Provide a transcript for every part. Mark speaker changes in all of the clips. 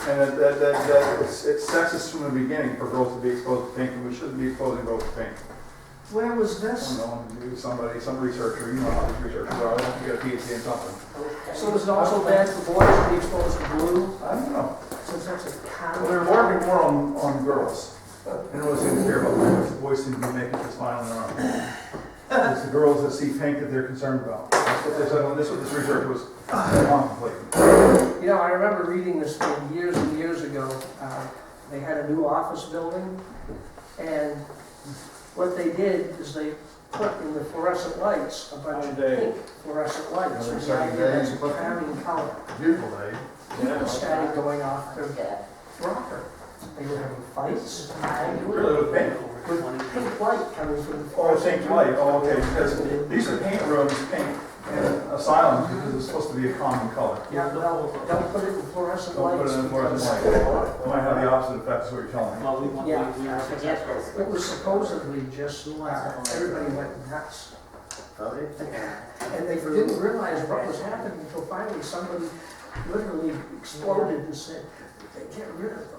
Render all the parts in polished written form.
Speaker 1: And it's sexist from the beginning for girls to be exposed to pink, and we shouldn't be exposing girls to pink.
Speaker 2: Where was
Speaker 1: I
Speaker 2: this?
Speaker 1: don't know, maybe somebody, some researcher, you know how these researchers are, I don't get a PhD in something.
Speaker 2: So is it also bad for boys to be exposed to blue?
Speaker 1: I don't know.
Speaker 2: Since that's a
Speaker 1: Well,
Speaker 2: common.
Speaker 1: they're working more on girls. And what seems to care about boys, the boys seem to be making this smile on their own. It's the girls that see pink that they're concerned about. That's what they said, when this research was contemplating.
Speaker 2: You know, I remember reading this thing years and years ago. They had a new office building, and what they did is they put in the fluorescent lights a bunch of pink fluorescent lights.
Speaker 3: Another
Speaker 2: And the
Speaker 3: exciting
Speaker 2: idea
Speaker 3: day.
Speaker 2: that's a crowning color.
Speaker 3: Beautiful day.
Speaker 2: People started going off to rocker. They were having fights.
Speaker 1: Really with pink?
Speaker 2: With pink light coming from the
Speaker 1: Oh,
Speaker 2: fluorescent
Speaker 1: pink light, oh, okay, because these are paint rooms, pink, in asylums, because it's supposed to be a common color.
Speaker 2: Yeah, well, don't put it in fluorescent
Speaker 1: Don't put
Speaker 2: lights.
Speaker 1: it in fluorescent light. It might have the opposite effect, is what you're telling me.
Speaker 2: Yeah, it was supposedly just, everybody went nuts. And they didn't realize what was happening until finally somebody literally exploded and said, get rid of those.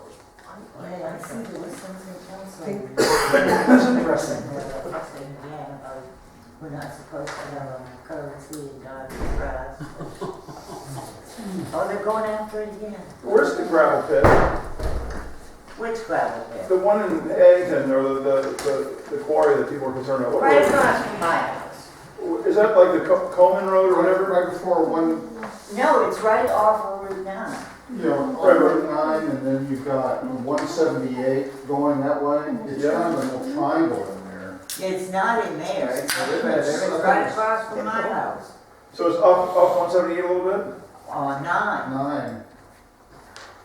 Speaker 4: Yeah, I see there was something else.
Speaker 2: Pink. That's interesting.
Speaker 4: Yeah, about we're not supposed to have a currency in God's grass. Oh, they're going after it again.
Speaker 1: Where's the gravel pit?
Speaker 4: Which gravel pit?
Speaker 1: The one in Eggton, or the quarry that people are concerned about. What
Speaker 4: Right
Speaker 1: road?
Speaker 4: across from my house.
Speaker 1: Is that like the Coleman Road or whatever?
Speaker 3: Right before one,
Speaker 4: No, it's right off of Route 9.
Speaker 3: you know, on Route 9, and then you've got 178 going that way. It's
Speaker 1: Yeah.
Speaker 3: kind of a little triangle in there.
Speaker 4: It's not in there. It's
Speaker 3: It's-
Speaker 4: right across from my house.
Speaker 1: So it's up 178 a little bit?
Speaker 4: On 9.
Speaker 3: 9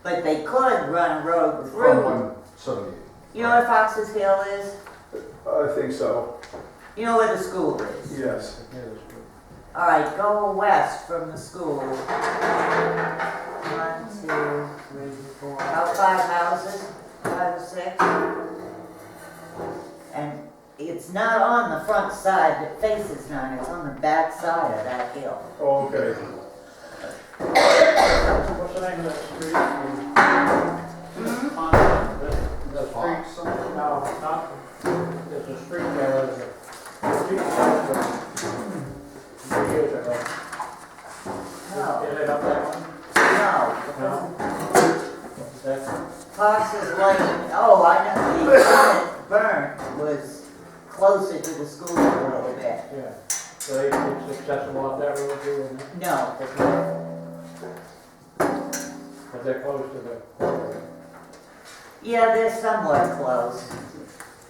Speaker 4: But they could run a road
Speaker 3: from
Speaker 4: through.
Speaker 3: 178.
Speaker 4: You know where Fox's Hill is?
Speaker 1: I think so,
Speaker 4: You know where the school is?
Speaker 1: yes.
Speaker 4: All right, go west from the school. 1, 2, 3, 4, about 5 houses, 5 or 6. And it's not on the front side that faces 9, it's on the back side of that hill.
Speaker 1: Oh, okay.
Speaker 5: What's the name of that street? The street,
Speaker 3: something?
Speaker 5: no, not, there's a street there, years ago.
Speaker 4: No,
Speaker 5: Is it up that one?
Speaker 4: no.
Speaker 5: That's,
Speaker 4: Fox's Lane, oh, I know, the one that burnt was closer to the school a little bit.
Speaker 5: yeah. So it's accessible off that road too, isn't it?
Speaker 4: No, it's not.
Speaker 5: But they're close to the,
Speaker 4: Yeah, they're somewhat close.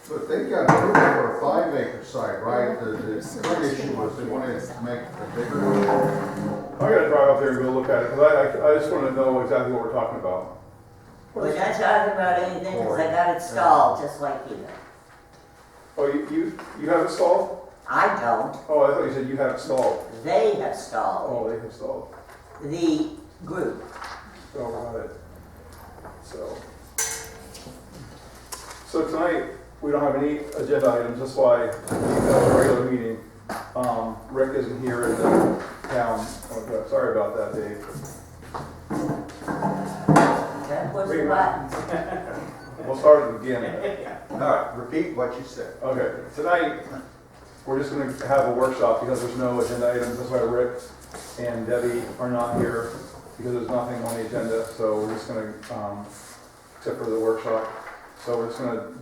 Speaker 3: But they got approved for a 5-acre site, right? The big issue was they wanted to make a bigger one.
Speaker 1: I gotta drive up there and go look at it, because I just want to know exactly what we're talking about.
Speaker 4: We're not talking about anything because I got it stalled, just like you.
Speaker 1: Oh, you have it stalled?
Speaker 4: I don't.
Speaker 1: Oh, I thought you said you had it stalled.
Speaker 4: They have stalled.
Speaker 1: Oh, they have stalled.
Speaker 4: The group.
Speaker 1: Oh, got it. So tonight, we don't have any agenda items, that's why we have a regular meeting. Rick isn't here in the town. Oh, God, sorry about that, Dave.
Speaker 4: That push the buttons.
Speaker 1: We'll start at the beginning.
Speaker 3: All right, repeat what you said.
Speaker 1: Okay, tonight, we're just gonna have a workshop because there's no agenda items. That's why Rick and Debbie are not here, because there's nothing on the agenda. So we're just gonna, except for the workshop. So we're just gonna,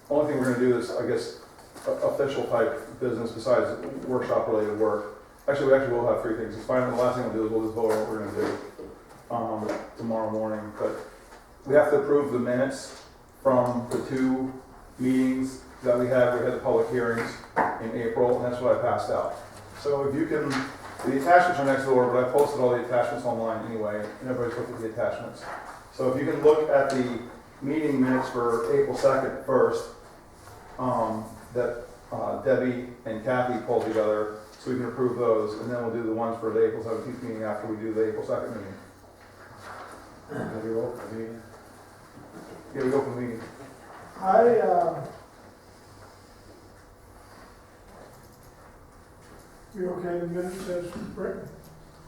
Speaker 1: only thing we're gonna do is, I guess, official type business besides workshop related work. Actually, we will have 3 things. It's fine. The last thing we'll do is we'll just vote on what we're gonna do tomorrow morning. But we have to approve the minutes from the 2 meetings that we had. We had the public hearings in April, and that's what I passed out. So if you can, the attachments are next door, but I posted all the attachments online anyway, and everybody's looked at the attachments. So if you can look at the meeting minutes for April 2nd first, that Debbie and Kathy pulled together, so we can approve those, and then we'll do the ones for the April 17th meeting after we do the April 2nd meeting.
Speaker 5: have you opened the meeting?
Speaker 1: Yeah, we open the meeting.
Speaker 6: You okay, the minutes as written?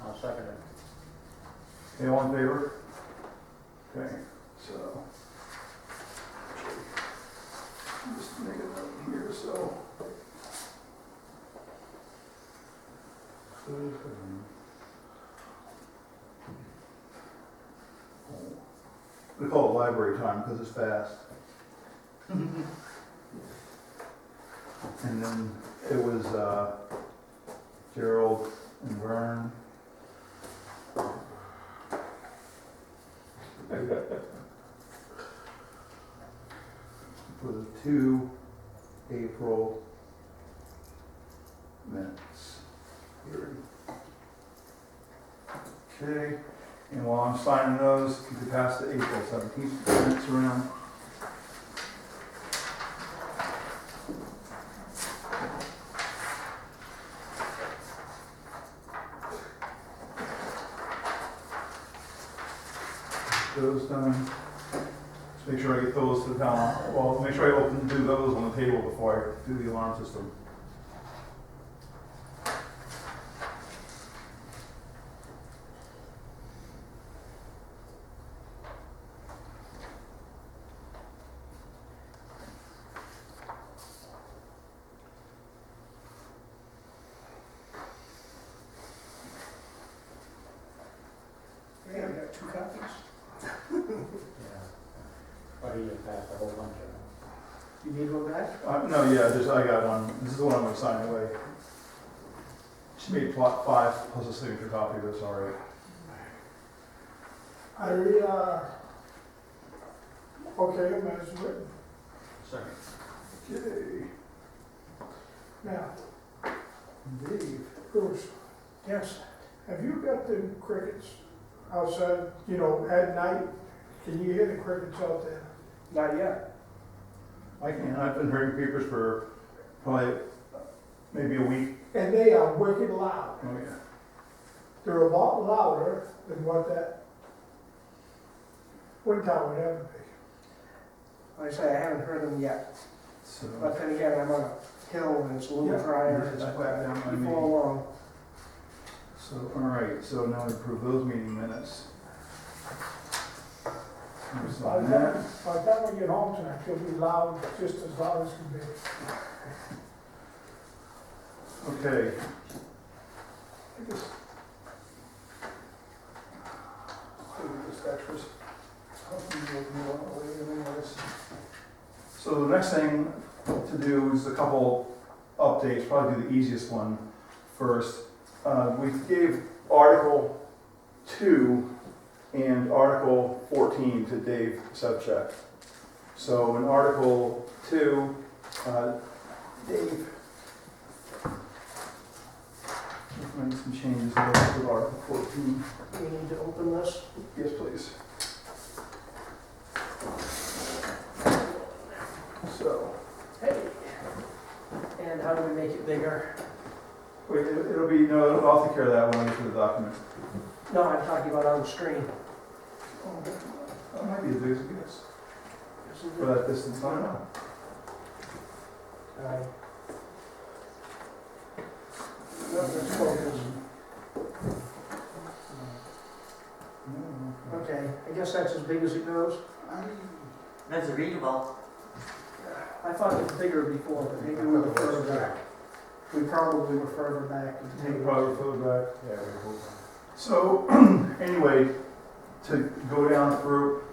Speaker 5: I'll second it.
Speaker 1: Anyone in favor? Okay, so. Just make a note here, so. We call it library time because it's fast. And then it was Gerald and Vern. For the 2 April minutes. Here. Okay, and while I'm signing those, you could pass the April 17th minutes around. Those done. Just make sure I get those to the town. Well, make sure I do those on the table before I do the alarm system.
Speaker 2: Yeah, we got 2 copies.
Speaker 5: Or you just pass a whole bunch of them.
Speaker 2: You need one back?
Speaker 1: No, yeah, I got one. This is the one I'm going to sign away. She made plot 5 plus a signature copy, but it's all right.
Speaker 6: Okay, as written.
Speaker 3: Second.
Speaker 1: Okay.
Speaker 6: Now,
Speaker 1: Dave.
Speaker 6: Bruce,
Speaker 2: Yes.
Speaker 6: have you got the crickets outside, you know, at night? Can you hear the crickets out there?
Speaker 2: Not yet.
Speaker 1: I can. I've been hearing creepers for probably maybe a week.
Speaker 6: And they are wicked loud.
Speaker 1: Oh, yeah.
Speaker 6: They're a lot louder than what that wind tower would ever be.
Speaker 2: Like I say, I haven't heard them yet.
Speaker 1: So,
Speaker 2: But then again, I'm on a hill and it's a little
Speaker 1: Yeah,
Speaker 2: drier.
Speaker 1: it's back down by me.
Speaker 2: Before long.
Speaker 1: all right, so now we approve those meeting minutes.
Speaker 6: By the time I get home tonight, it'll be loud, just as loud as can be.
Speaker 1: Okay. I guess. Just extras. So the next thing to do is a couple updates, probably do the easiest one first. We gave Article 2 and Article 14 to Dave Subcheck. So in Article 2, Dave made some changes there to Article 14.
Speaker 2: We need to open this.
Speaker 1: Yes, please. So,
Speaker 2: Hey. And how do we make it bigger?
Speaker 1: wait, it'll be, no, I'll take care of that when I get to the document.
Speaker 2: No, I'm talking about on the screen.
Speaker 1: Oh, that might be as big as it gets.
Speaker 2: Isn't
Speaker 1: For
Speaker 2: it?
Speaker 1: that distance, I don't know.
Speaker 2: Aye. No, let's focus. Okay, I guess that's as big as it goes.
Speaker 4: That's readable.
Speaker 2: I thought it was bigger before, but maybe we were further back. We probably were further back in the table.
Speaker 1: Probably further back.
Speaker 5: Yeah, we hope.
Speaker 1: So, anyway, to go down through.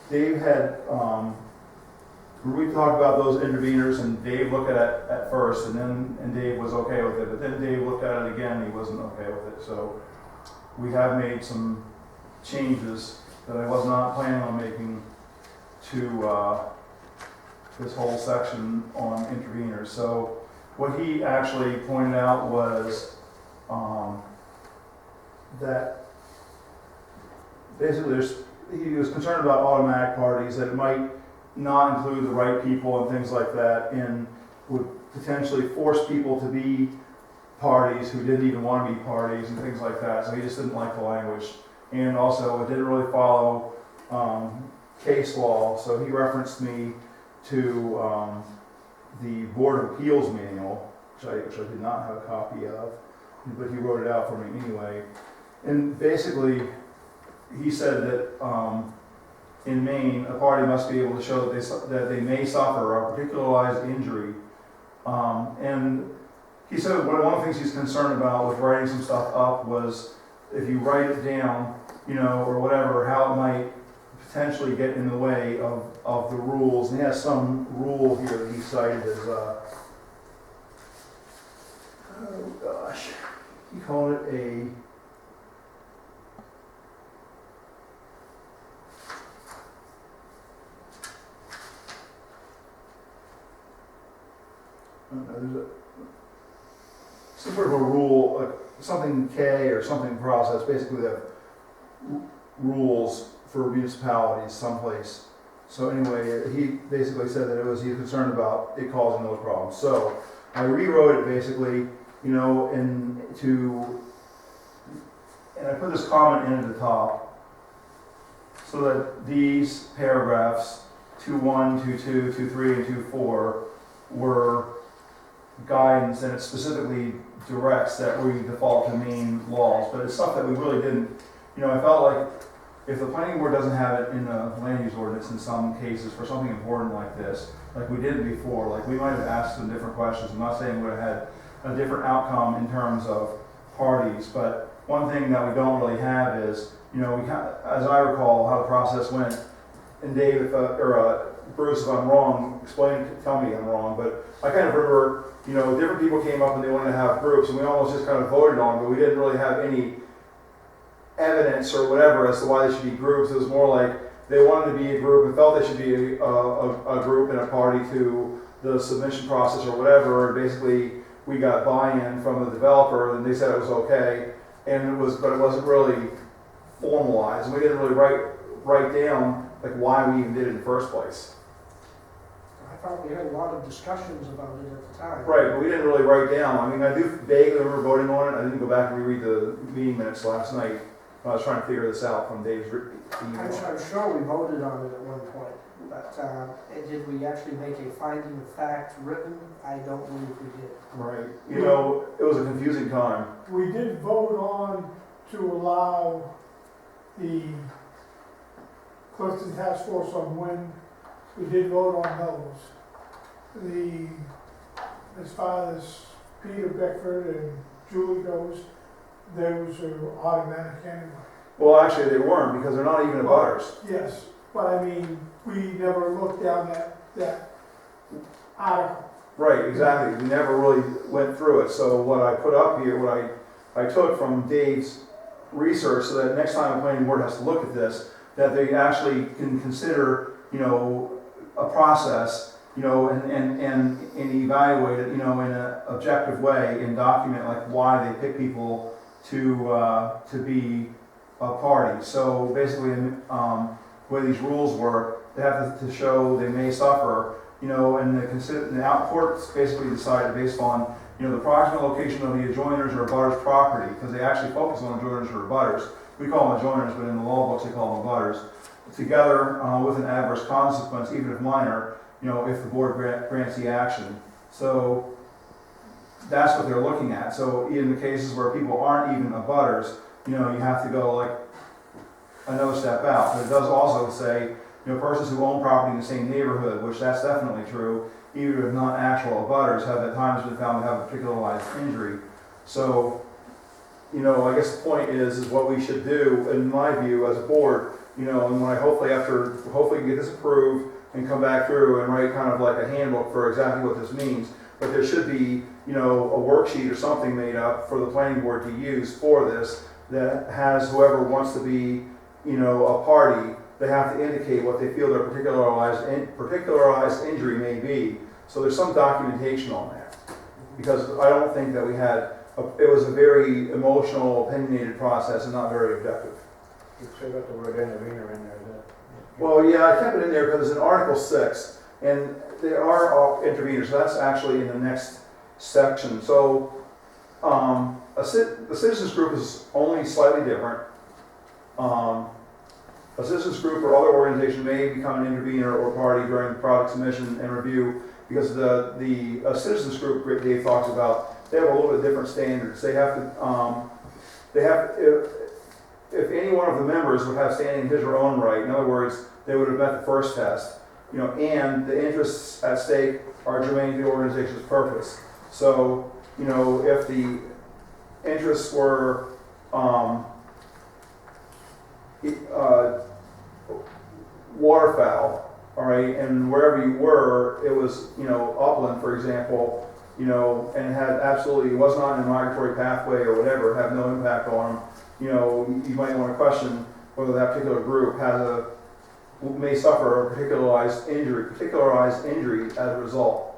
Speaker 1: Dave had, we talked about those interveners and Dave looked at it at first and Dave was okay with it, but then Dave looked at it again and he wasn't okay with it. So we have made some changes that I was not planning on making to this whole section on interveners. So what he actually pointed out was that basically he was concerned about automatic parties, that it might not include the right people and things like that, and would potentially force people to be parties who didn't even want to be parties and things like that. So he just didn't like the language. And also it didn't really follow case law. So he referenced me to the Board of Appeals manual, which I did not have a copy of. but he wrote it out for me anyway. And basically, he said that in Maine, a party must be able to show that they may suffer a particularized injury. And he said one of the things he's concerned about with writing some stuff up was if you write it down, or whatever, how it might potentially get in the way of the rules. And he has some rule here that he cited as, oh gosh, he called it a, there's some sort of a rule, like something K or something process, basically that rules for municipalities someplace. So anyway, he basically said that he's concerned about it causing those problems. So I rewrote it basically, and I put this comment in at the top so that these paragraphs 2.1, 2.2, 2.3, and 2.4 were guidance, and it specifically directs that we default to Maine laws, but it's stuff that we really didn't, I felt like if the planning board doesn't have it in the land use ordinance in some cases for something important like this, like we did before, like we might have asked some different questions. I'm not saying we would have had a different outcome in terms of parties, but one thing that we don't really have is, as I recall how the process went, and Dave, Bruce, if I'm wrong, tell me I'm wrong, but I kind of remember, different people came up and they wanted to have groups, and we almost just kind of voted on, but we didn't really have any evidence or whatever as to why they should be groups. It was more like they wanted to be a group and felt they should be a group and a party to the submission process or whatever. And basically, we got buy-in from the developer, and they said it was okay, but it wasn't really formalized. And we didn't really write down like why we even did it in the first place.
Speaker 2: I thought we had a lot of discussions about it at the time.
Speaker 1: Right, but we didn't really write down. I mean, I do vaguely remember voting on it. I didn't go back and reread the meeting minutes last night. I was trying to figure this out from Dave's email.
Speaker 2: I'm sure we voted on it at one point, but did we actually make a finding of fact written? I don't believe we did.
Speaker 1: Right. It was a confusing time.
Speaker 6: We did vote on to allow the Clifton Task Force on Wind. We did vote on those. As far as Peter Beckford and Julie goes, those are automatic anyway.
Speaker 1: Well, actually, they weren't because they're not even abutters.
Speaker 6: Yes, but I mean, we never looked down that article.
Speaker 1: Right, exactly. We never really went through it. So what I put up here, what I took from Dave's research, so that next time a planning board has to look at this, that they actually can consider, a process, and evaluate it, in an objective way and document like why they pick people to be a party. So basically, the way these rules work, they have to show they may suffer, and the courts basically decided based on, the proximate location of the adjoiners or abutters property, because they actually focus on adjoiners or abutters. We call them adjoiners, but in the law books they call them abutters. Together with an adverse consequence, even if minor, if the board grants the action. So that's what they're looking at. So in the cases where people aren't even abutters, you have to go like another step out. But it does also say, persons who own property in the same neighborhood, which that's definitely true, even if not actual abutters, have at times been found to have a particularized injury. So, I guess the point is what we should do, in my view, as a board, and when I hopefully get this approved and come back through and write kind of like a handbook for exactly what this means. But there should be, a worksheet or something made up for the planning board to use for this that has whoever wants to be, a party, they have to indicate what they feel their particularized injury may be. So there's some documentation on that. Because I don't think that we had, it was a very emotional, opinionated process and not very objective.
Speaker 5: You still got the word intervener in there, is that?
Speaker 1: Well, yeah, I kept it in there because it's in Article 6, and there are interveners. So that's actually in the next section. So a citizens group is only slightly different. A citizens group or other organization may become an intervener or party during the product submission and review, because the citizens group Dave talks about they have a little bit different standards. They have to, if any one of the members would have standing in his or her own right, in other words, they would have met the first test, and the interests at stake are germane to the organization's purpose. So, if the interests were waterfowl, all right, and wherever you were, it was, upland, for example, and it was not in a migratory pathway or whatever, have no impact on them, you might want to question whether that particular group may suffer a particularized injury as a result.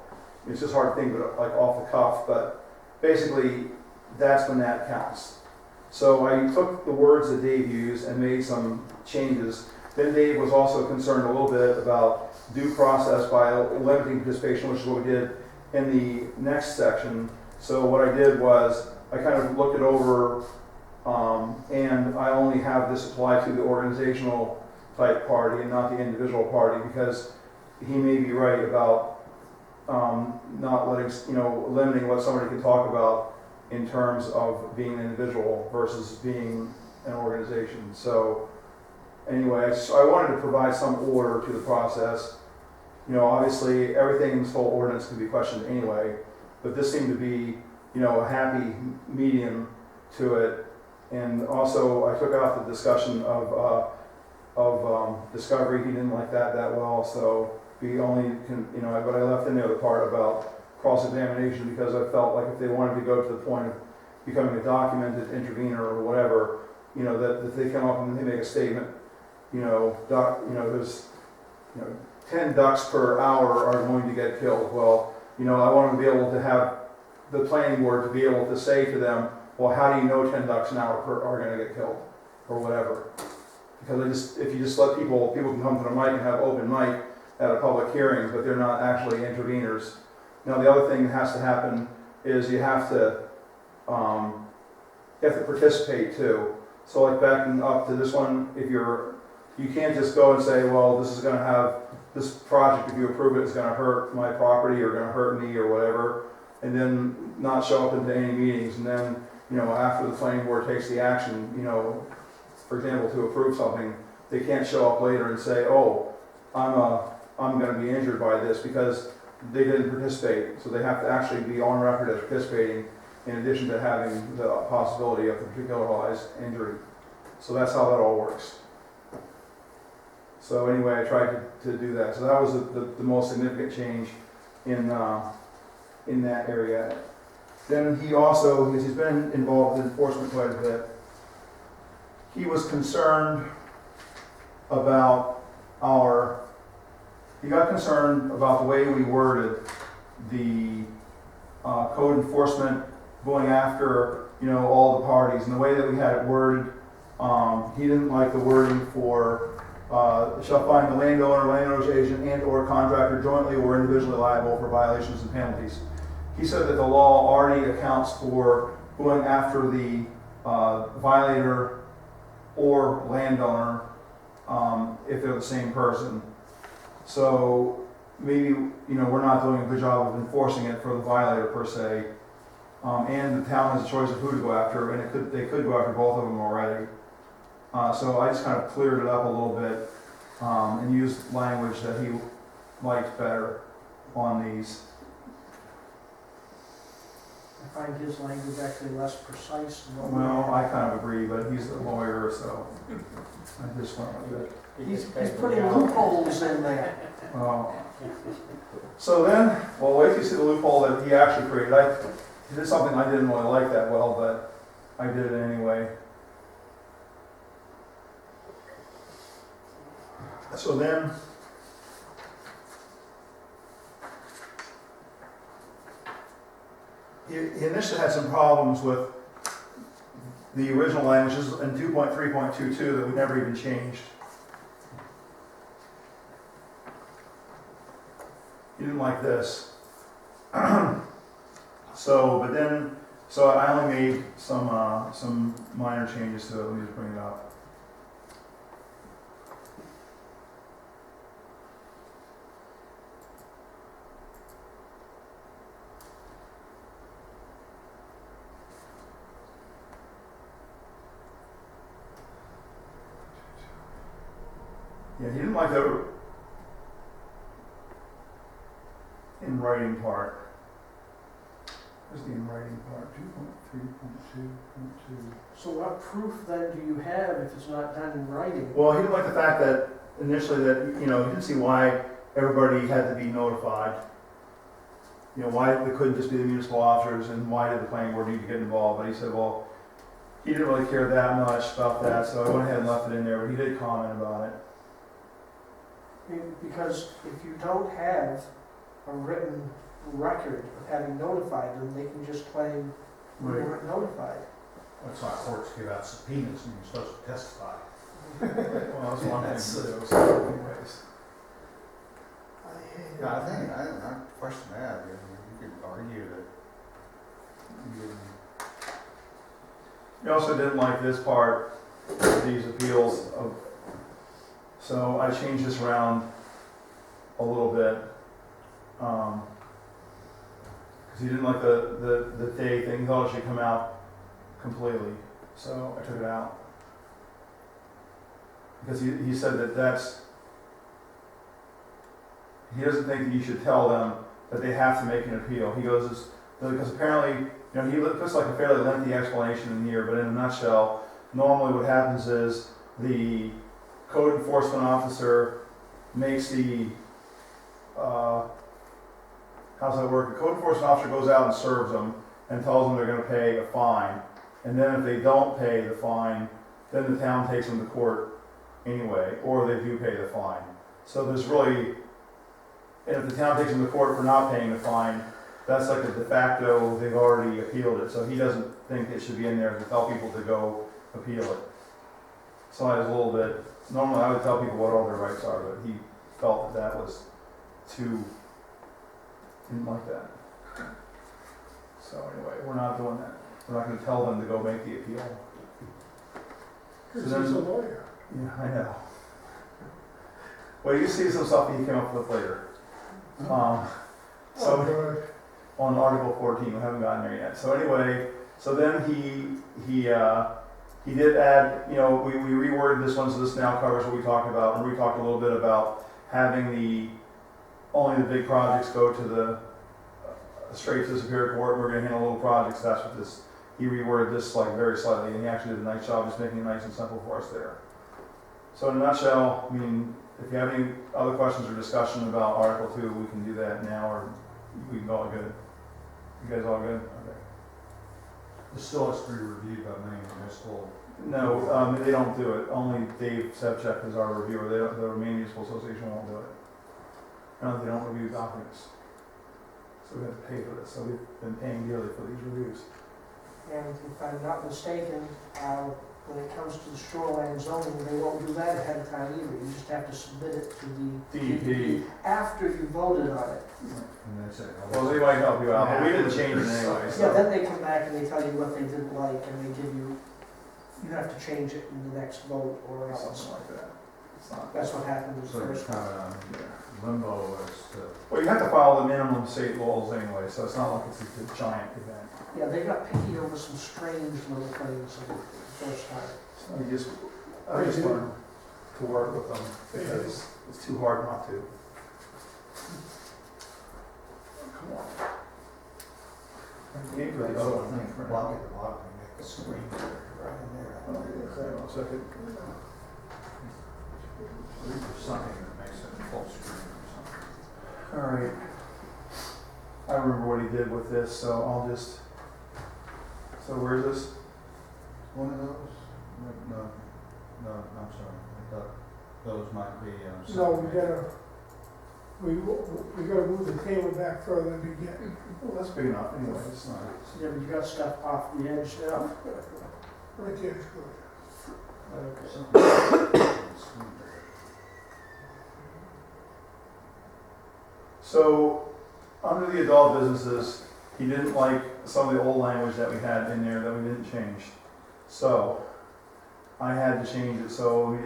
Speaker 1: It's just hard to think of it like off the cuff, but basically that's when that counts. So I took the words that Dave used and made some changes. Then Dave was also concerned a little bit about due process by limiting participation, which is what we did in the next section. So what I did was I kind of looked it over, and I only have this apply to the organizational type party and not the individual party, because he may be right about not letting, limiting what somebody can talk about in terms of being an individual versus being an organization. So anyway, I wanted to provide some order to the process. Obviously everything in this whole ordinance can be questioned anyway, but this seemed to be, a happy medium to it. And also I took out the discussion of discovery. He didn't like that well, so we only can, but I left in there the part about cross-examination, because I felt like if they wanted to go to the point of becoming a documented intervener or whatever, that if they come up and they make a statement, there's 10 ducks per hour are going to get killed. Well, I want to be able to have the planning board to be able to say to them, well, how do you know 10 ducks an hour are going to get killed, or whatever? Because if you just let people can come to the mic and have open mic at a public hearing, but they're not actually interveners. Now, the other thing that has to happen is you have to participate too. So like backing up to this one, you can't just go and say, well, this project, if you approve it, is going to hurt my property or going to hurt me or whatever, and then not show up into any meetings. And then, after the planning board takes the action, for example, to approve something, they can't show up later and say, oh, I'm going to be injured by this because they didn't participate. So they have to actually be on record as participating, in addition to having the possibility of a particularized injury. So that's how that all works. So anyway, I tried to do that. So that was the most significant change in that area. Then he also, because he's been involved in enforcement quite a bit, he was concerned about he got concerned about the way we worded the code enforcement going after, all the parties, and the way that we had it worded. He didn't like the wording for shall find the landowner, landowner's agent, and or contractor jointly or individually liable for violations and penalties. He said that the law already accounts for going after the violator or landowner if they're the same person. So maybe, we're not doing a good job of enforcing it for the violator per se. And the town has a choice of who to go after, and they could go after both of them already. So I just kind of cleared it up a little bit and used language that he liked better on these.
Speaker 2: I find his language actually less precise than what we
Speaker 1: Well,
Speaker 2: have.
Speaker 1: I kind of agree, but he's a lawyer, so I just went with it.
Speaker 2: He's putting loopholes in there.
Speaker 1: So then, well, wait till you see the loophole that he actually created. He did something I didn't really like that well, but I did it anyway. So then, he initially had some problems with the original languages in 2.3.22 that we never even changed. He didn't like this. So I only made some minor changes to it. Let me just bring it up. Yeah, he didn't like the in writing part. Where's the in writing part? 2.3.2.2.
Speaker 2: So what proof then do you have if it's not done in writing?
Speaker 1: Well, he didn't like the fact that initially that, he didn't see why everybody had to be notified. Why they couldn't just be the municipal officers and why did the planning board need to get involved? But he said, well, he didn't really care that much about that, so I went ahead and left it in there, but he did comment about it.
Speaker 2: Because if you don't have a written record of having notified them, they can just claim you weren't notified.
Speaker 3: That's why courts give out subpoenas and you're supposed to testify.
Speaker 1: Well, that's one thing to do, so anyways.
Speaker 3: Yeah, I question that. You could argue that you didn't.
Speaker 1: He also didn't like this part, these appeals of, so I changed this around a little bit. Because he didn't like the day thing, he thought it should come out completely, so I took it out. Because he said he doesn't think that you should tell them that they have to make an appeal. He goes, because apparently, he puts like a fairly lengthy explanation in here, but in a nutshell, normally what happens is the code enforcement officer makes the, how's that work? The code enforcement officer goes out and serves them and tells them they're going to pay a fine. And then if they don't pay the fine, then the town takes them to court anyway, or they do pay the fine. So there's really, and if the town takes them to court for not paying the fine, that's like a de facto, they've already appealed it. So he doesn't think it should be in there to tell people to go appeal it. So I was a little bit, normally I would tell people what all their rights are, but he felt that was too, didn't like that. So anyway, we're not doing that. We're not going to tell them to go make the appeal.
Speaker 6: Because he's a lawyer.
Speaker 1: Yeah, I know. Well, you see some stuff he came up with later. So on Article 14, we haven't gotten there yet. So anyway, so then he did add, we reworded this one, so this now covers what we talked about, and we talked a little bit about having only the big projects go to the straight to the Superior Court. We're going to handle little projects. That's what this. He reworded this like very slightly, and he actually did a nice job just making it nice and simple for us there. So in a nutshell, if you have any other questions or discussion about Article 2, we can do that now, or we can all good. You guys all good? Okay.
Speaker 3: It still has to be reviewed by Maine Municipal.
Speaker 1: No, they don't do it. Only Dave Sevchek is our reviewer. The Maine Municipal Association won't do it. No, they don't review documents. So we have to pay for this. So we've been paying dearly for these reviews.
Speaker 2: And if I'm not mistaken, when it comes to the shoreline zoning, they won't do that ahead of time either. You just have to submit it to the
Speaker 1: DEP.
Speaker 2: after you voted on it.
Speaker 3: And that's it.
Speaker 1: Well, they might help you out, but we didn't change it anyway.
Speaker 2: Yeah,
Speaker 1: So.
Speaker 2: then they come back and they tell you what they didn't like, and they give you have to change it in the next vote or else.
Speaker 1: Something like that. It's not.
Speaker 2: That's what happened with
Speaker 3: So
Speaker 2: the
Speaker 3: it's
Speaker 2: first
Speaker 3: kind
Speaker 2: one.
Speaker 3: of limbo as to.
Speaker 1: Well, you have to follow the minimum state laws anyway, so it's not like it's a giant event.
Speaker 2: Yeah, they got picky over some strange little things the first time.
Speaker 1: So I just learned to work with them because it's too hard not to. Come on. I gave her the other one.
Speaker 3: Block at the bottom and make the screen right in there.
Speaker 1: Hang on a second.
Speaker 3: There's something that makes it full screen or something.
Speaker 1: All right. I remember what he did with this, so I'll just. So where's this?
Speaker 3: One of those? No, I'm sorry. I thought those might be.
Speaker 6: No, we gotta move the table back further than we get.
Speaker 1: Well, that's big enough anyway. It's not.
Speaker 2: Yeah, but you got stuff off the edge now.
Speaker 6: Right there is good.
Speaker 2: Okay.
Speaker 1: So, under the adult businesses, he didn't like some of the old language that we had in there that we didn't change. So, I had to change it. So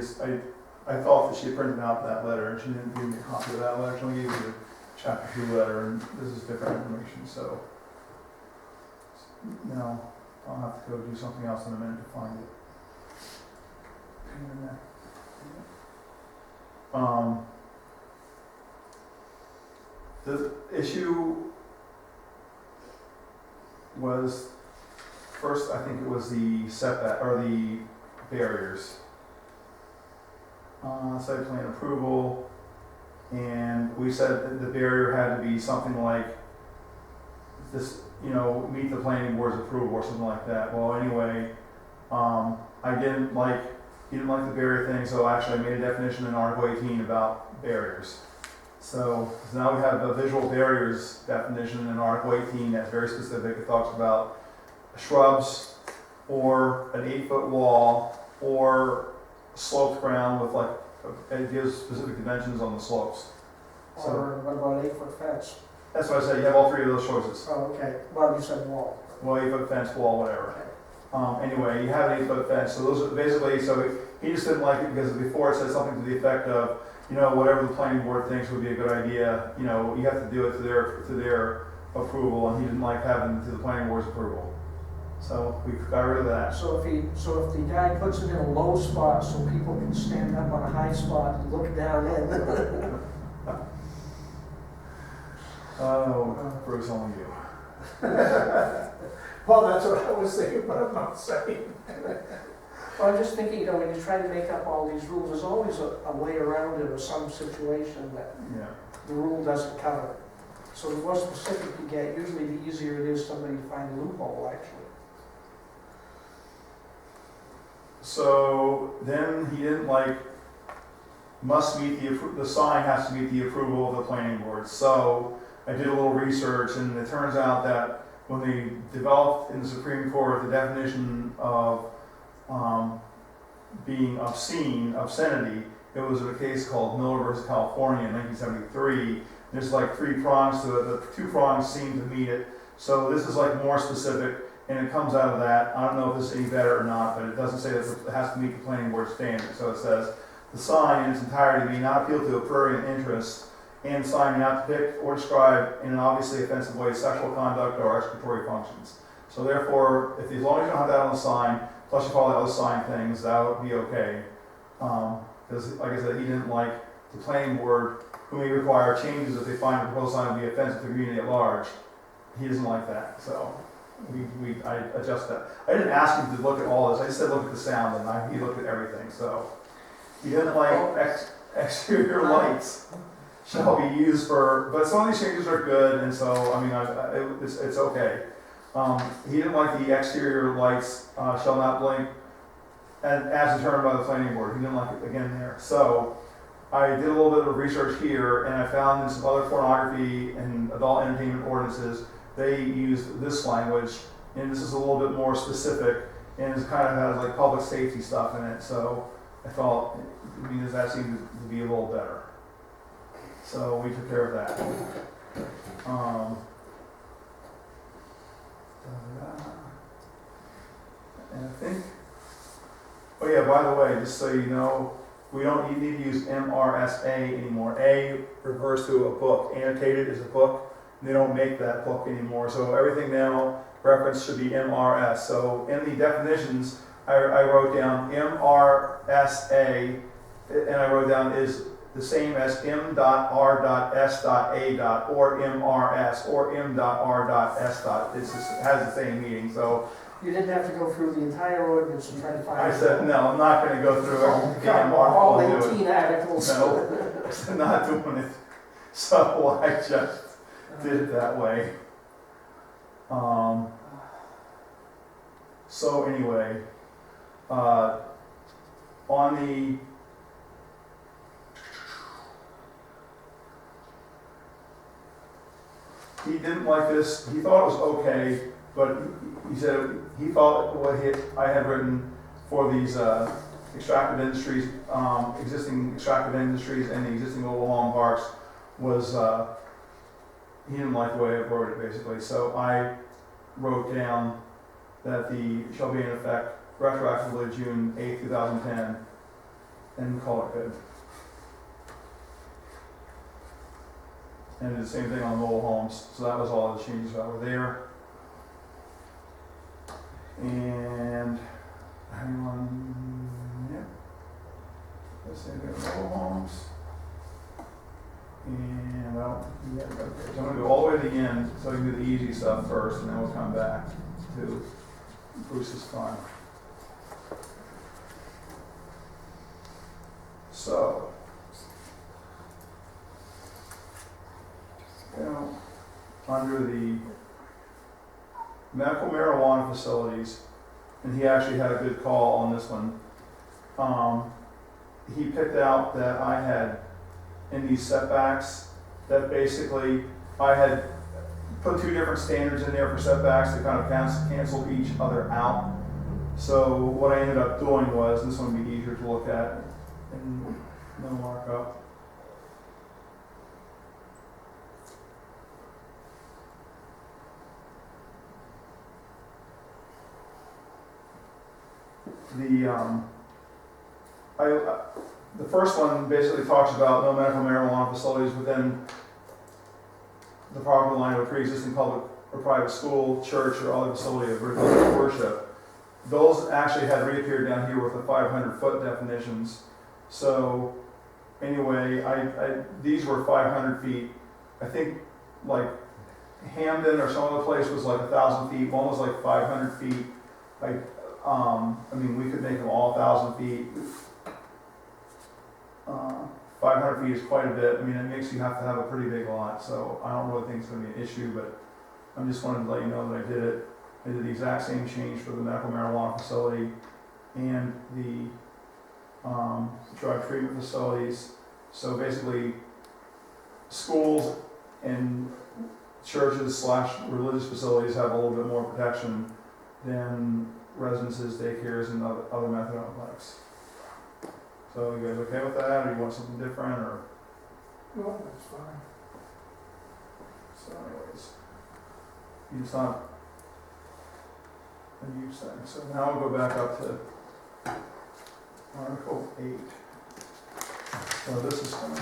Speaker 1: I thought that she had printed out that letter, and she didn't give me a copy of that letter. She only gave me the chapter 2 letter, and this is different information. So, now I'll have to go do something else in a minute to find it. The issue was, first, I think it was the setback, or the barriers. Site plan approval, and we said that the barrier had to be something like this, meet the planning board's approval or something like that. Well, anyway, he didn't like the barrier thing, so actually I made a definition in Article 18 about barriers. So now we have a visual barriers definition in Article 18 that's very specific. It talks about shrubs or an 8-foot wall or sloped ground with it gives specific dimensions on the slopes. So
Speaker 2: Or what about an 8-foot fence?
Speaker 1: that's why I said you have all three of those choices.
Speaker 2: Oh, okay, well, you said wall.
Speaker 1: Well, 8-foot fence, wall, whatever. Anyway, you have an 8-foot fence, so those are basically, so he just didn't like it because before it said something to the effect of, whatever the planning board thinks would be a good idea, you have to do it to their approval, and he didn't like having it to the planning board's approval. So we got rid of that.
Speaker 2: So if the guy puts it in a low spot so people can stand up on a high spot and look down in.
Speaker 1: Oh, Bruce, only you.
Speaker 6: Well, that's what I was thinking, but I'm not saying.
Speaker 2: Well, I'm just thinking, when you try to make up all these rules, there's always a way around it or some situation that
Speaker 1: Yeah.
Speaker 2: the rule doesn't cover. So the more specific you get, usually the easier it is somebody to find a loophole, actually.
Speaker 1: So then he didn't must meet the sign has to meet the approval of the planning board. So I did a little research, and it turns out that when they developed in the Supreme Court the definition of being obscenity, it was a case called Miller versus California in 1973. There's 3 prongs to it. The 2 prongs seem to meet it. So this is more specific, and it comes out of that. I don't know if this is any better or not, but it doesn't say that it has to meet the planning board standard. So it says the sign in its entirety may not appeal to a prurient interest, and the sign may not depict or describe in an obviously offensive way sexual conduct or excretory functions. So therefore, as long as you don't have that on the sign, plus you follow the other sign things, that would be okay. Because, like I said, he didn't like the planning board, who may require changes if they find the proposed sign to be offensive to the community at large. He doesn't like that, so I adjust that. I didn't ask him to look at all this. I just said look at the sound, and he looked at everything. So he didn't like exterior lights shall be used for, but some of these changes are good, and so it's okay. He didn't like the exterior lights shall not blink, and as determined by the planning board. He didn't like it again there. So I did a little bit of research here, and I found in some other pornography and adult entertainment ordinances, they use this language, and this is a little bit more specific, and it kind of has public safety stuff in it. So I thought, that seemed to be a little better. So we took care of that. And I think, oh yeah, by the way, just so you know, we don't need to use MRSA anymore. A refers to a book. Annotated is a book. They don't make that book anymore. So everything now, reference should be MRS. So in the definitions, I wrote down MRSA, and I wrote down is the same as M.R.S.A. or MRS or M.R.S. It has the same meaning. So
Speaker 2: You didn't have to go through the entire ordinance and try to find.
Speaker 1: I said, no, I'm not going to go through every damn
Speaker 2: all
Speaker 1: article and do
Speaker 2: 18 articles.
Speaker 1: it. No, I'm not doing it. So I just did it that way. So anyway, on the he didn't like this. He thought it was okay, but he said he thought what I had written for these extractive industries, existing extractive industries, and the existing mobile home parks was he didn't like the way I wrote it basically. So I wrote down that the shall be in effect retroactively June 8, 2010, and call it good. And did the same thing on mobile homes. So that was all the changes that were there. And hang on, yeah. Let's say there are mobile homes. And well, yeah, okay. So I'm gonna go all the way to the end, so I can do the easy stuff first, and then we'll come back to Bruce's fun. So, you know, under the medical marijuana facilities, and he actually had a good call on this one. He picked out that I had in these setbacks, that basically I had put two different standards in there for setbacks that kind of cancel each other out. So what I ended up doing was, this one would be easier to look at and no markup. The first one basically talks about no medical marijuana facilities within the property line of a pre-existing public or private school, church, or other facility of religious worship. Those actually had reappeared down here with the 500-foot definitions. So anyway, these were 500 feet. I think like Hamden or some other place was like 1,000 feet. One was like 500 feet. I mean, we could make them all 1,000 feet. 500 feet is quite a bit. I mean, it makes you have to have a pretty big lot, so I don't really think it's going to be an issue, but I'm just wanted to let you know that I did it. I did the exact same change for the medical marijuana facility and the drug treatment facilities. So basically, schools and churches / religious facilities have a little bit more protection than residences, daycares, and other methadone clinics. So you guys okay with that, or you want something different, or?
Speaker 6: No, that's fine.
Speaker 1: So anyways, it's not a huge thing. So now we'll go back up to Article 8. So this is gonna.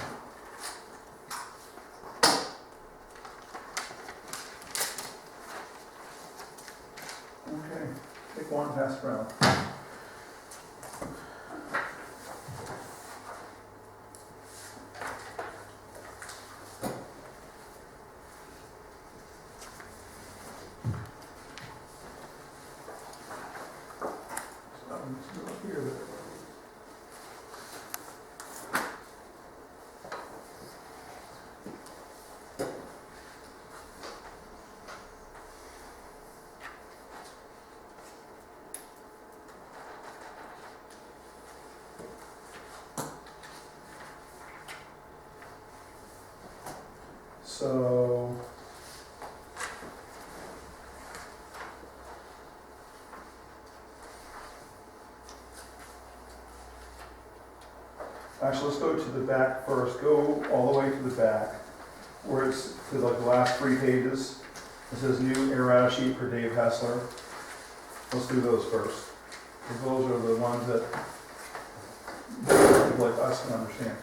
Speaker 1: Okay, take one, pass it around. So, actually, let's go to the back first. Go all the way to the back, where it's to like the last 3 pages. It says new errata sheet for Dave Hessler. Let's do those first, because those are the ones that people like us can understand.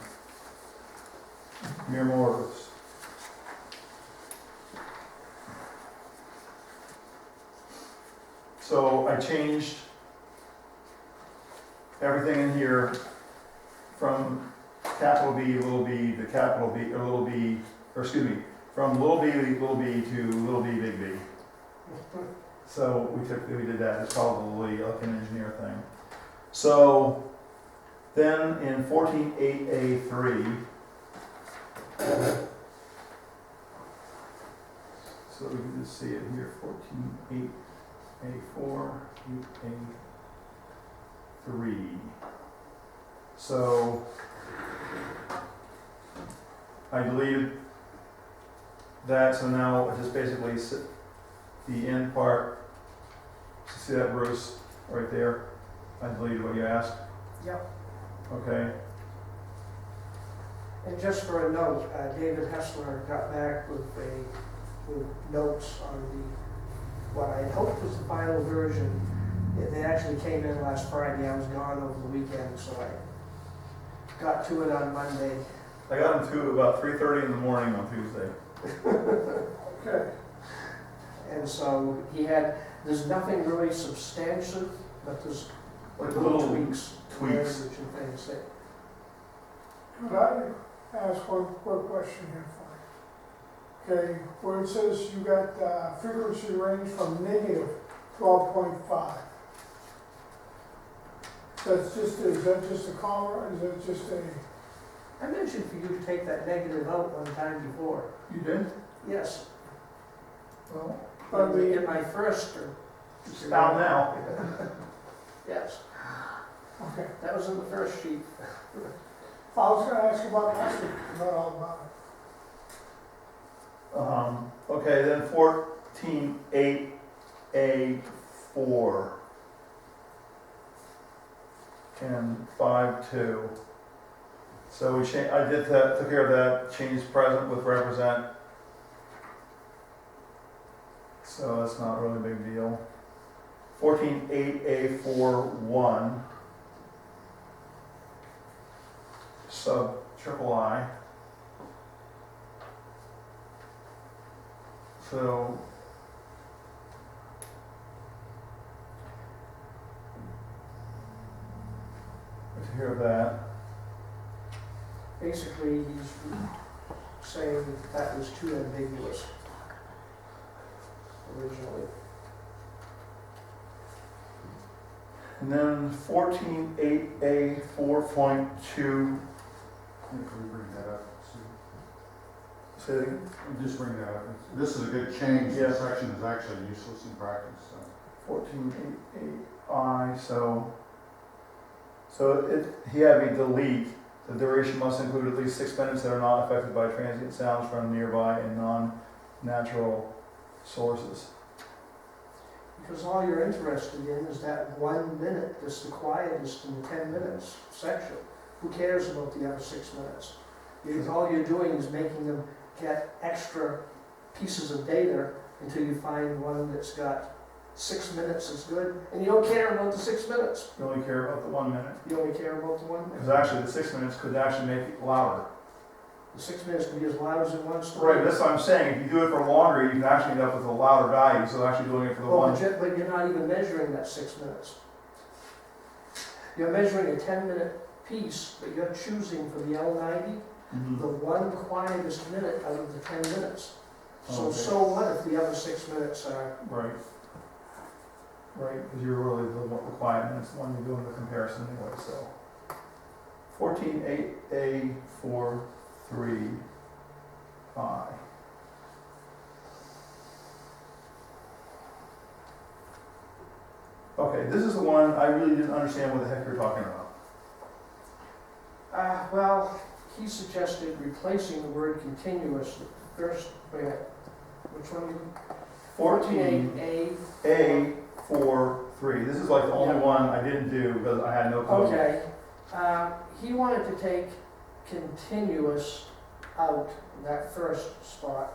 Speaker 1: Mere mortals. So I changed everything in here from capital B, little b, to capital B, or little b, or excuse me, from little b to little b, big B. So we did that. It's probably like an engineer thing. So then in 14.8A3, so we can just see it here, 14.8A4, 8A3. So I deleted that, so now it just basically the end part. See that, Bruce, right there? I deleted what you asked.
Speaker 2: Yep.
Speaker 1: Okay.
Speaker 2: And just for a note, David Hessler got back with notes on what I had hoped was the final version. They actually came in last Friday. I was gone over the weekend, so I got to it on Monday.
Speaker 1: I got them to about 3:30 in the morning on Tuesday.
Speaker 6: Okay.
Speaker 2: And so there's nothing really substantive, but there's
Speaker 1: Like
Speaker 2: little
Speaker 1: little
Speaker 2: tweaks.
Speaker 1: tweaks.
Speaker 2: Language and things that
Speaker 6: Good idea. ask one quick question here for you. Okay, where it says you got frequency range from negative 12.5. Is that just a comma, or is that just a?
Speaker 2: I mentioned for you to take that negative out one time before.
Speaker 1: You did?
Speaker 2: Yes,
Speaker 1: Well,
Speaker 2: in my first term.
Speaker 1: it's down now.
Speaker 2: Yes,
Speaker 6: Okay.
Speaker 2: that was in the first sheet.
Speaker 6: I was gonna ask about last week, not all about it.
Speaker 1: Okay, then 14.8A4 and 5.2. So I did that, took care of that, changed present with represent. So that's not really a big deal. 14.8A41 sub triple I. So let's hear that.
Speaker 2: Basically, he's saying that was too ambiguous originally.
Speaker 1: And then 14.8A4.2.
Speaker 3: Can we bring that up?
Speaker 1: Say it again.
Speaker 3: Just bring that up. This is a good change.
Speaker 1: Yeah.
Speaker 3: This section is actually useless in practice, so.
Speaker 1: 14.8I, so he had me delete, the duration must include at least 6 minutes that are not affected by transient sounds from nearby and non-natural sources.
Speaker 2: Because all you're interested in is that 1 minute, that's the quietest in the 10 minutes section. Who cares about the other 6 minutes? Because all you're doing is making them get extra pieces of data until you find one that's got 6 minutes is good, and you don't care about the 6 minutes.
Speaker 1: You only care about the 1 minute.
Speaker 2: You only care about the 1 minute.
Speaker 1: Because actually the 6 minutes could actually make it louder.
Speaker 2: The 6 minutes can be as loud as it wants to be.
Speaker 1: Right, that's what I'm saying. If you do it for longer, you can actually end up with a louder value. So actually doing it for the
Speaker 2: Oh,
Speaker 1: one.
Speaker 2: but you're not even measuring that 6 minutes. You're measuring a 10-minute piece, but you're choosing for the L90
Speaker 1: Mhm.
Speaker 2: the one quietest minute out of the 10 minutes. So,
Speaker 1: Okay.
Speaker 2: so what if the other 6 minutes are,
Speaker 1: Right. Right, because you're really the quiet minutes, the one you're doing the comparison anyway, so. 14.8A43I. Okay, this is the one I really didn't understand what the heck you're talking about.
Speaker 2: well, he suggested replacing the word continuous, the first, wait a minute, which one? 14.8A.
Speaker 1: A43. This is like the only
Speaker 2: Yeah.
Speaker 1: one I didn't do because I had no clue.
Speaker 2: Okay, he wanted to take continuous out, that first spot.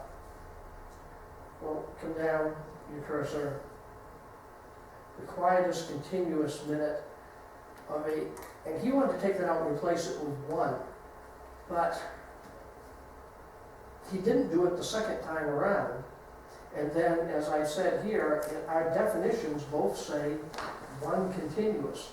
Speaker 2: Well, come down, your cursor. The quietest continuous minute of a, and he wanted to take that out and replace it with 1. But he didn't do it the second time around. And then, as I said here, our definitions both say 1 continuous.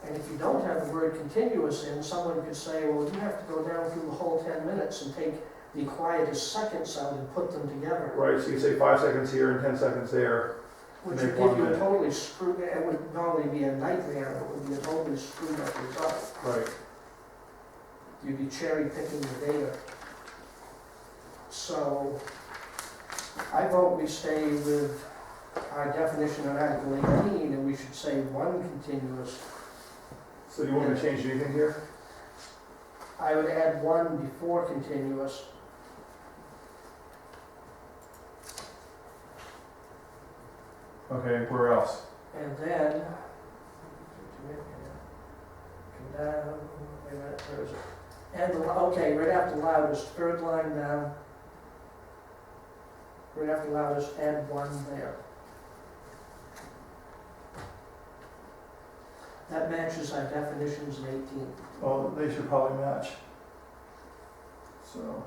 Speaker 2: And if you don't have the word continuous in, someone could say, well, you have to go down through the whole 10 minutes and take the quietest seconds out and put them together.
Speaker 1: Right, so you say 5 seconds here and 10 seconds there.
Speaker 2: Which
Speaker 1: Make
Speaker 2: would give
Speaker 1: 1
Speaker 2: you a
Speaker 1: minute.
Speaker 2: totally screwed, it would not only be a nightmare, it would be a totally screwed up result.
Speaker 1: Right.
Speaker 2: You'd be cherry picking the data. So, I vote we stay with our definition of Article 18, and we should say 1 continuous.
Speaker 1: So do you want me to change anything here?
Speaker 2: I would add 1 before continuous.
Speaker 1: Okay, where else?
Speaker 2: And then, come down, wait a minute, where is it? And, okay, right after loudest, third line down. Right after loudest, add 1 there. That matches our definitions in 18.
Speaker 1: Well, they should probably match. So.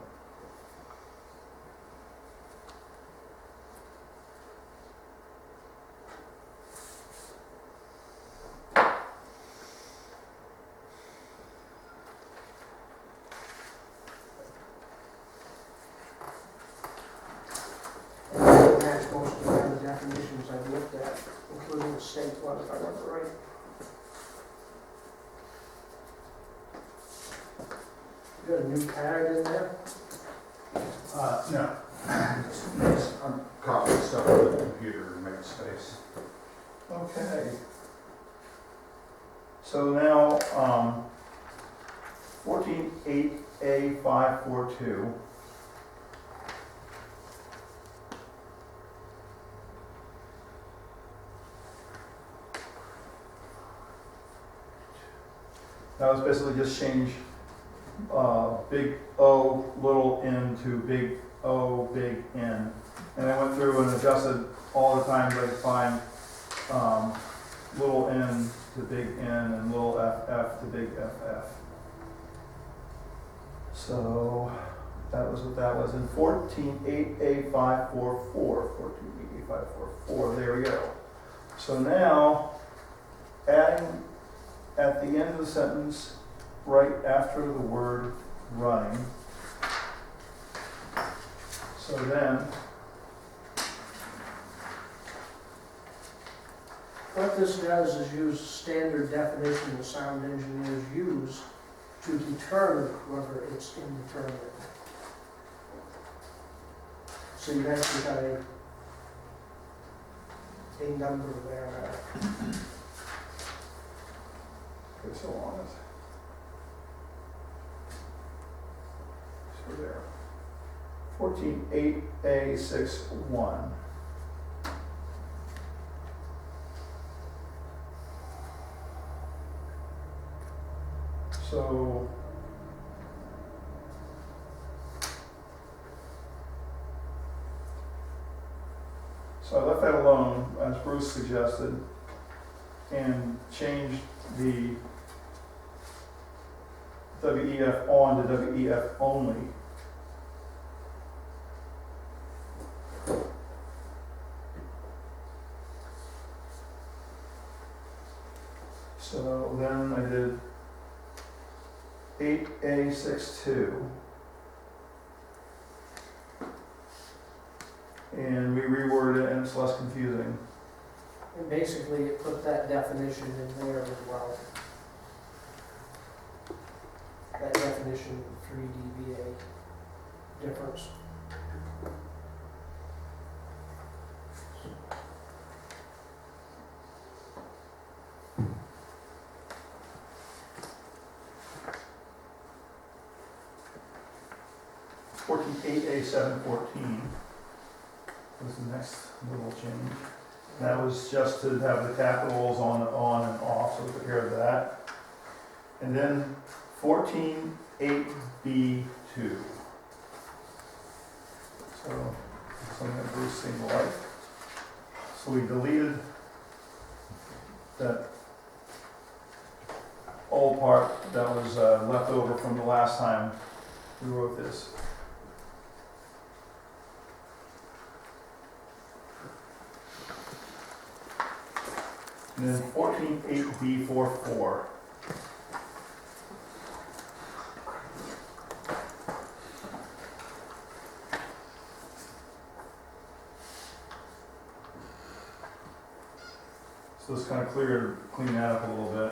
Speaker 2: definitions I've looked at, including the state one, if I remember right. You got a new pad in there?
Speaker 3: No. I'm copying stuff on the computer to make space.
Speaker 1: Okay. So now, 14.8A542. That was basically just change big O, little n to big O, big N. And I went through and adjusted all the time that I could find little n to big N and little ff to big FF. So that was what that was in 14.8A544. 14.8A544, there we go. So now, adding at the end of the sentence, right after the word running. So then,
Speaker 2: What this does is use standard definition the sound engineers use to determine whether it's indeterminate. So you actually got a number there.
Speaker 1: okay, so on it. So there. 14.8A61. So I left that alone, as Bruce suggested, and changed the WEF on to WEF only. So then I did 8A62. And we reworded it and it's less confusing.
Speaker 2: And basically it put that definition in there as well. That definition of 3 dBA difference.
Speaker 1: A714 was the next little change. That was just to have the capitals on and off, so we took care of that. And then 14.8B2. So something that Bruce seemed to like. So we deleted that old part that was left over from the last time we wrote this. And then 14.8B44. So this kind of clean that up a little bit.